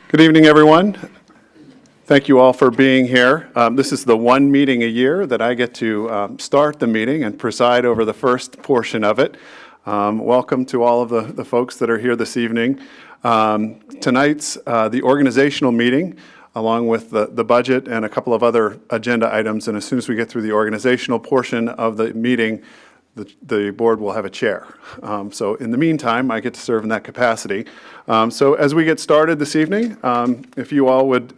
Good evening, everyone. Thank you all for being here. This is the one meeting a year that I get to start the meeting and preside over the first portion of it. Welcome to all of the folks that are here this evening. Tonight's the organizational meeting, along with the budget and a couple of other agenda items. And as soon as we get through the organizational portion of the meeting, the board will have a chair. So in the meantime, I get to serve in that capacity. So as we get started this evening, if you all would,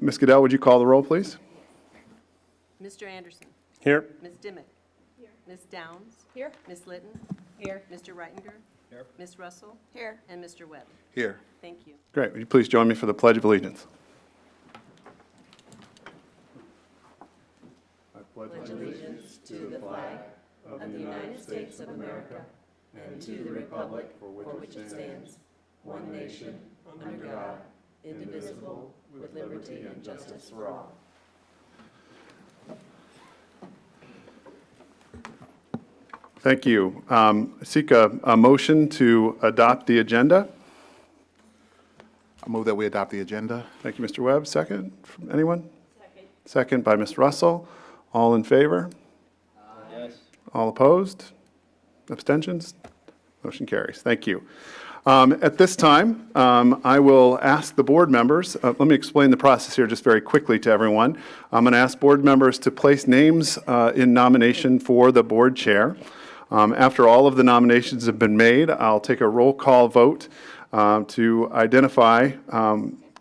Ms. Goodell, would you call the roll, please? Mr. Anderson. Here. Ms. Dimick. Here. Ms. Downs. Here. Ms. Litton. Here. Mr. Reitinger. Here. Ms. Russell. Here. And Mr. Webb. Here. Thank you. Great. Would you please join me for the Pledge of Allegiance? I pledge Allegiance to the flag of the United States of America and to the republic for which it stands, one nation, under God, indivisible, with liberty and justice for all. Thank you. I seek a motion to adopt the agenda. I move that we adopt the agenda. Thank you, Mr. Webb. Second from anyone? Second. Second by Ms. Russell. All in favor? Yes. All opposed? Abstentions? Motion carries. Thank you. At this time, I will ask the board members, let me explain the process here just very quickly to everyone. I'm going to ask board members to place names in nomination for the board chair. After all of the nominations have been made, I'll take a roll call vote to identify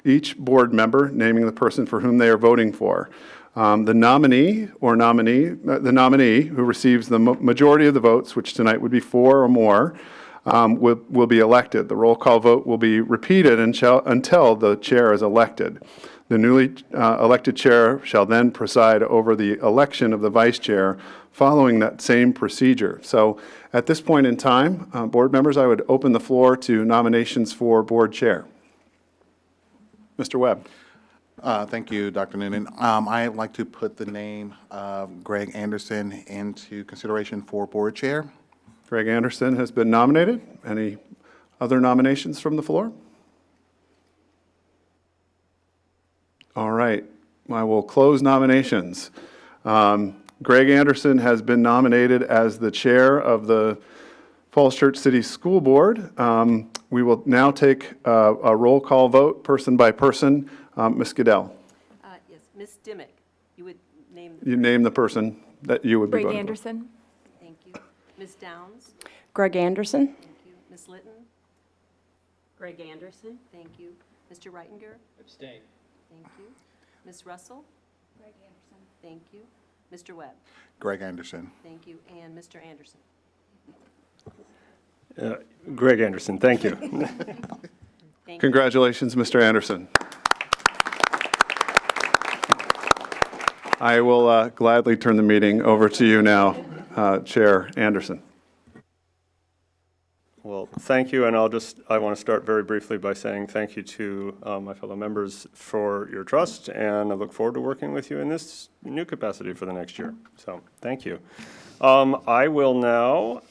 each board member, naming the person for whom they are voting for. The nominee who receives the majority of the votes, which tonight would be 4 or more, will be elected. The roll call vote will be repeated until the chair is elected. The newly elected chair shall then preside over the election of the vice chair following that same procedure. So at this point in time, board members, I would open the floor to nominations for board chair. Mr. Webb. Thank you, Dr. Noonan. I'd like to put the name of Greg Anderson into consideration for board chair. Greg Anderson has been nominated. Any other nominations from the floor? All right, I will close nominations. Greg Anderson has been nominated as the chair of the Falls Church City School Board. We will now take a roll call vote, person by person. Ms. Goodell. Yes, Ms. Dimick, you would name. You name the person that you would be Greg voting Anderson. Thank you. Ms. Downs. Greg Anderson. Thank you. Ms. Litton. Greg Anderson. Thank you. Mr. Reitinger. Abstain. Thank you. Ms. Russell. Greg Anderson. Thank you. Mr. Webb. Greg Anderson. Thank you. And Mr. Anderson. Greg Anderson, thank you. Thank you. Congratulations, Mr. Anderson. I will gladly turn the meeting over to you now, Chair Anderson. Well, thank you, and I want to start very briefly by saying thank you to my fellow members for your trust, and I look forward to working with you in this new capacity for the next year. So, thank you. I will now,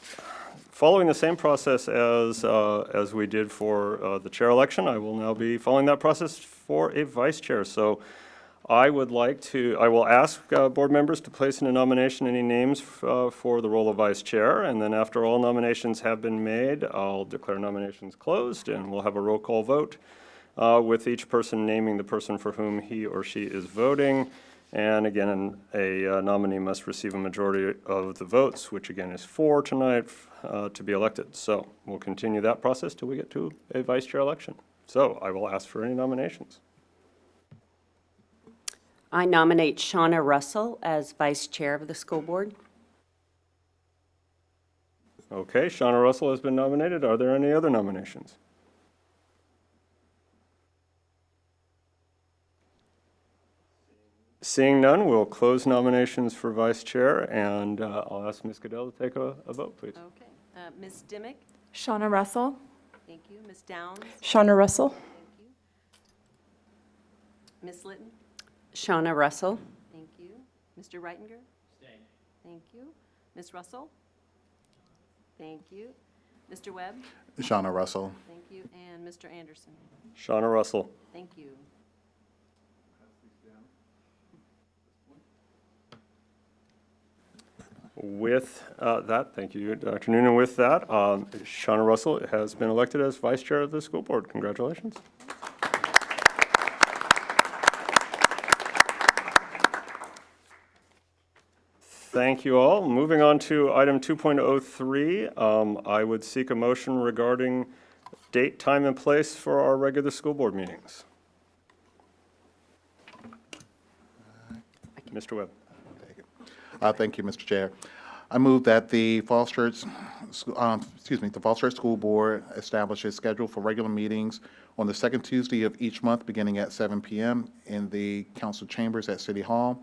following the same process as we did for the chair election, I will now be following that process for a vice chair. So, I will ask board members to place in a nomination any names for the role of vice chair, and then after all nominations have been made, I'll declare nominations closed, and we'll have a roll call vote with each person naming the person for whom he or she is voting. And again, a nominee must receive a majority of the votes, which again is 4 tonight, to be elected. So we'll continue that process till we get to a vice chair election. So I will ask for any nominations. I nominate Shauna Russell as vice chair of the school board. Okay, Shauna Russell has been nominated. Are there any other nominations? Seeing none, we'll close nominations for vice chair, and I'll ask Ms. Goodell to take a vote, please. Okay. Ms. Dimick. Shauna Russell. Thank you. Ms. Downs. Shauna Russell. Thank you. Ms. Litton. Shauna Russell. Thank you. Mr. Reitinger. Thank you. Ms. Russell. Thank you. Mr. Webb? Shauna Russell. Thank you. And Mr. Anderson? Shauna Russell. Thank you. With that, thank you, Dr. Noonan. With that, Shauna Russell has been elected as Vice Chair of the School Board. Congratulations. Thank you all. Moving on to item 2.03, I would seek a motion regarding date, time, and place for our regular school board meetings. Mr. Webb. Thank you, Mr. Chair. I move that the Falls Church, the Falls Church School Board establish a schedule for regular meetings on the second Tuesday of each month, beginning at 7 p.m. in the council chambers at City Hall,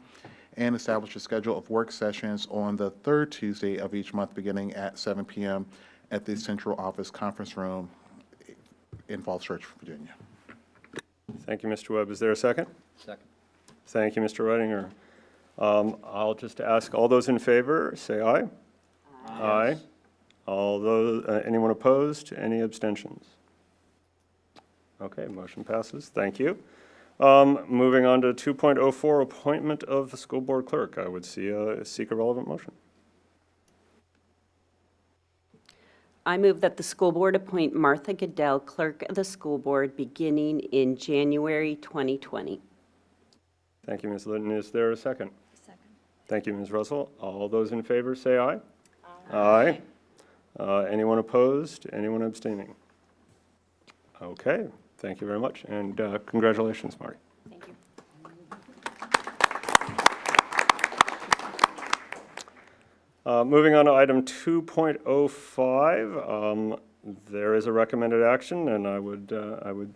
and establish a schedule of work sessions on the third Tuesday of each month, beginning at 7 p.m. at the Central Office Conference Room in Falls Church, Virginia. Thank you, Mr. Webb. Is there a second? Second. Thank you, Mr. Reitinger. I'll just ask all those in favor, say aye. Aye. All those, anyone opposed? Any abstentions? Okay, motion passes. Thank you. Moving on to 2.04, appointment of the school board clerk. I would seek a relevant motion. I move that the school board appoint Martha Goodell clerk of the school board beginning in January 2020. Thank you, Ms. Litton. Is there a second? Second. Thank you, Ms. Russell. All those in favor, say aye. Aye. Anyone opposed? Anyone abstaining? Okay, thank you very much, and congratulations, Marty. Thank you. Moving on to item 2.05, there is a recommended action, and I would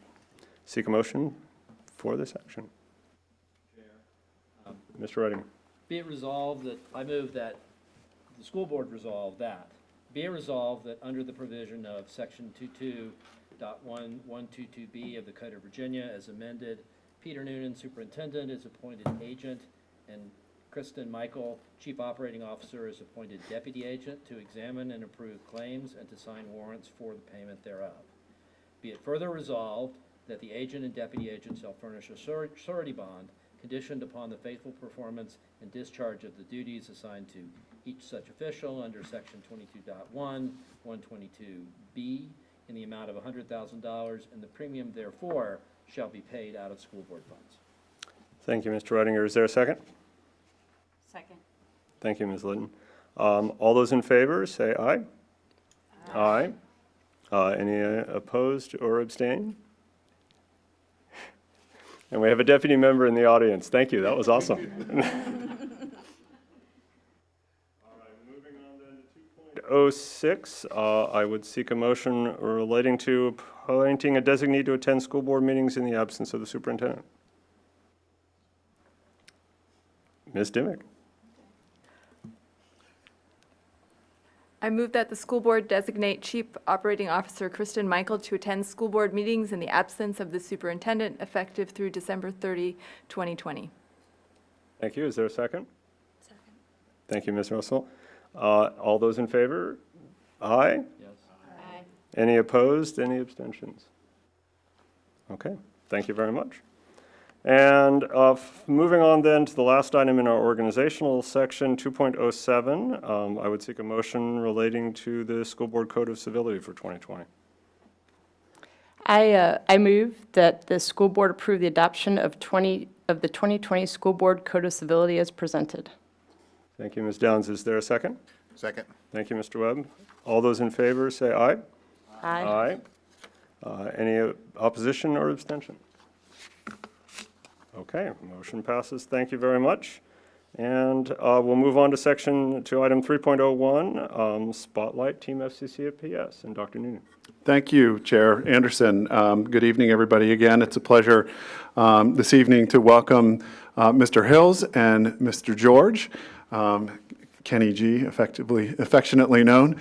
seek a motion for this action. Mr. Reitinger. Be it resolved that, I move that the school board resolve that. Be it resolved that under the provision of section 22.1122B of the Code of Virginia as amended, Peter Noonan, superintendent, is appointed agent, and Kristen Michael, chief operating officer, is appointed deputy agent to examine and approve claims and to sign warrants for the payment thereof. Be it further resolved that the agent and deputy agent shall furnish a surety bond conditioned upon the faithful performance and discharge of the duties assigned to each such official under section 22.1, 122B in the amount of $100,000, and the premium therefore shall be paid out of school board funds. Thank you, Mr. Reitinger. Is there a second? Second. Thank you, Ms. Litton. All those in favor, say aye. Aye. Any opposed or abstain? And we have a deputy member in the audience. Thank you, that was awesome. All right, moving on then to 2.06, I would seek a motion relating to appointing a designee to attend school board meetings in the absence of the superintendent. Ms. Dimick. I move that the school board designate Chief Operating Officer Kristen Michael to attend school board meetings in the absence of the superintendent, effective through December 30, 2020. Thank you. Is there a second? Second. Thank you, Ms. Russell. All those in favor? Aye. Yes. Aye. Any opposed? Any abstentions? Okay, thank you very much. And moving on then to the last item in our organizational section, 2.07, I would seek a motion relating to the School Board Code of Civility for 2020. I move that the school board approve the adoption of the 2020 School Board Code of Civility as presented. Thank you, Ms. Downs. Is there a second? Second. Thank you, Mr. Webb. All those in favor say aye. Aye. Any opposition or abstention? Okay, motion passes. Thank you very much. And we'll move on to item 3.01, Spotlight Team FCC at PS, and Dr. Noonan. Thank you, Chair Anderson. Good evening, everybody. Again, it's a pleasure this evening to welcome Mr. Hills and Mr. George, Kenny G, affectionately known.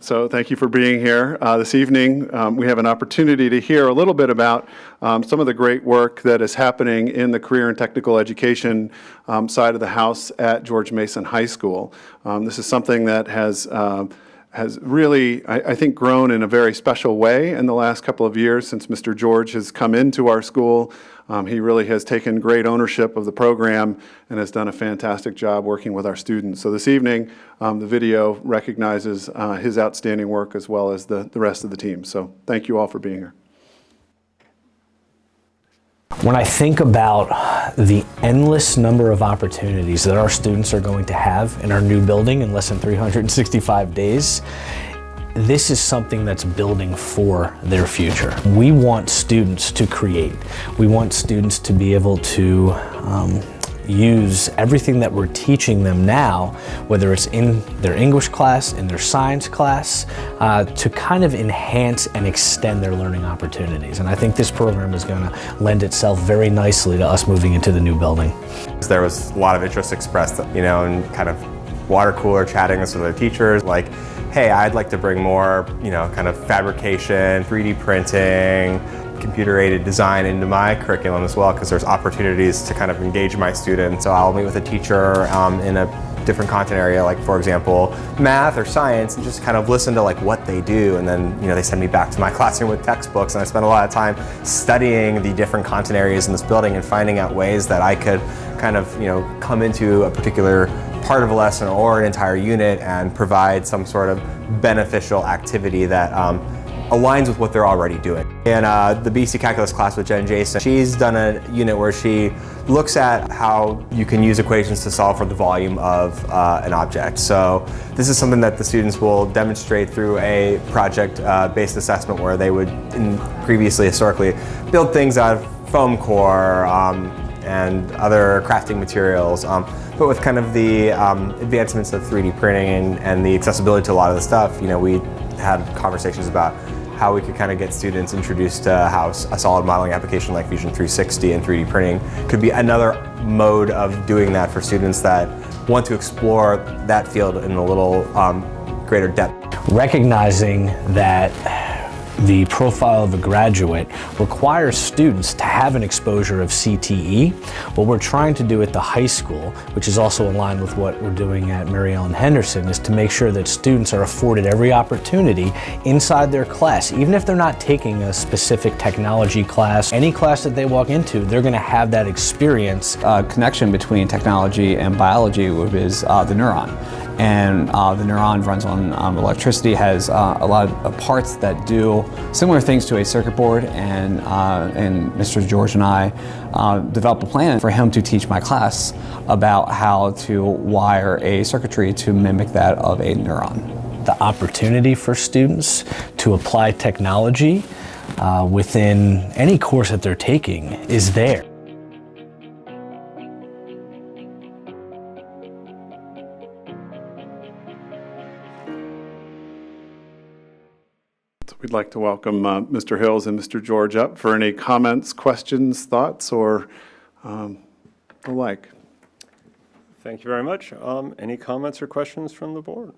So thank you for being here this evening. We have an opportunity to hear a little bit about some of the great work that is happening in the career and technical education side of the house at George Mason High School. This is something that has has really, I think, grown in a very special way in the last couple of years since Mr. George has come into our school. He really has taken great ownership of the program and has done a fantastic job working with our students. So this evening, the video recognizes his outstanding work as well as the rest of the team. So thank you all for being here. When I think about the endless number of opportunities that our students are going to have in our new building in less than 365 days, this is something that's building for their future. We want students to create. We want students to be able to use everything that we're teaching them now, whether it's in their English class, in their science class, to kind of enhance and extend their learning opportunities. And I think this program is going to lend itself very nicely to us moving into the new building. There was a lot of interest expressed, and kind of water cooler chatting with some of the teachers, like, hey, I'd like to bring more, kind of fabrication, 3D printing, computer-aided design into my curriculum as well, because there's opportunities to kind of engage my students. So I'll meet with a teacher in a different content area, like for example, math or science, and just kind of listen to like what they do. And then, they send me back to my classroom with textbooks, and I spend a lot of time studying the different content areas in this building and finding out ways that I could kind of, come into a particular part of a lesson or an entire unit and provide some sort of beneficial activity that aligns with what they're already doing. In the BC Calculus class with Jen Jason, she's done a unit where she looks at how you can use equations to solve for the volume of an object. So this is something that the students will demonstrate through a project-based assessment where they would previously, historically, build things out of foam core and other crafting materials. But with kind of the advancements of 3D printing and the accessibility to a lot of the stuff, we had conversations about how we could kind of get students introduced to how a solid modeling application like Fusion 360 and 3D printing could be another mode of doing that for students that want to explore that field in a little greater depth. Recognizing that the profile of a graduate requires students to have an exposure of CTE. What we're trying to do at the high school, which is also in line with what we're doing at Mary Ellen Henderson, is to make sure that students are afforded every opportunity inside their class. Even if they're not taking a specific technology class, any class that they walk into, they're going to have that experience. Connection between technology and biology is the neuron. And the neuron runs on electricity, has a lot of parts that do similar things to a circuit board, and Mr. George and I developed a plan for him to teach my class about how to wire a circuitry to mimic that of a neuron. The opportunity for students to apply technology within any course that they're taking is there. We'd like to welcome Mr. Hills and Mr. George up for any comments, questions, thoughts, or the like. Thank you very much. Any comments or questions from the board?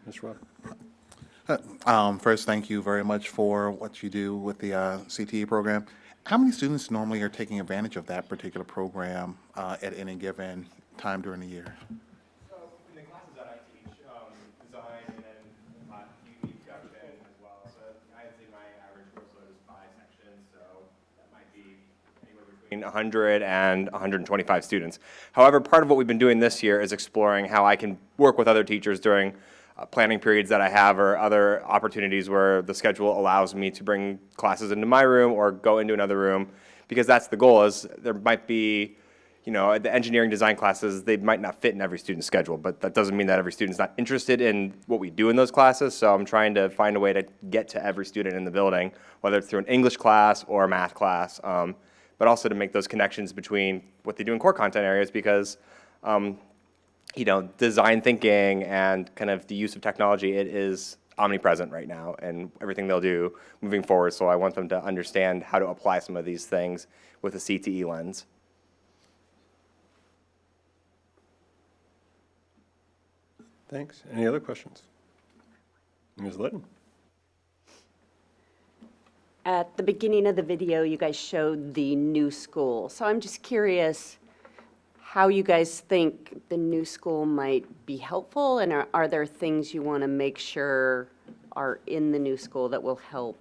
Ms. Robb. First, thank you very much for what you do with the CTE program. How many students normally are taking advantage of that particular program at any given time during the year? So in the classes that I teach, design and then UV production as well. So I'd say my average course load is 5 sections, so that might be anywhere between 100 and 125 students. However, part of what we've been doing this year is exploring how I can work with other teachers during planning periods that I have or other opportunities where the schedule allows me to bring classes into my room or go into another room, because that's the goal. Is there might be, the engineering design classes, they might not fit in every student's schedule, but that doesn't mean that every student's not interested in what we do in those classes. So I'm trying to find a way to get to every student in the building, whether it's through an English class or a math class, but also to make those connections between what they do in core content areas, because design thinking and kind of the use of technology, it is omnipresent right now and everything they'll do moving forward. So I want them to understand how to apply some of these things with a CTE lens. Thanks. Any other questions? Ms. Litton. At the beginning of the video, you guys showed the new school. So I'm just curious, how you guys think the new school might be helpful, and are there things you want to make sure are in the new school that will help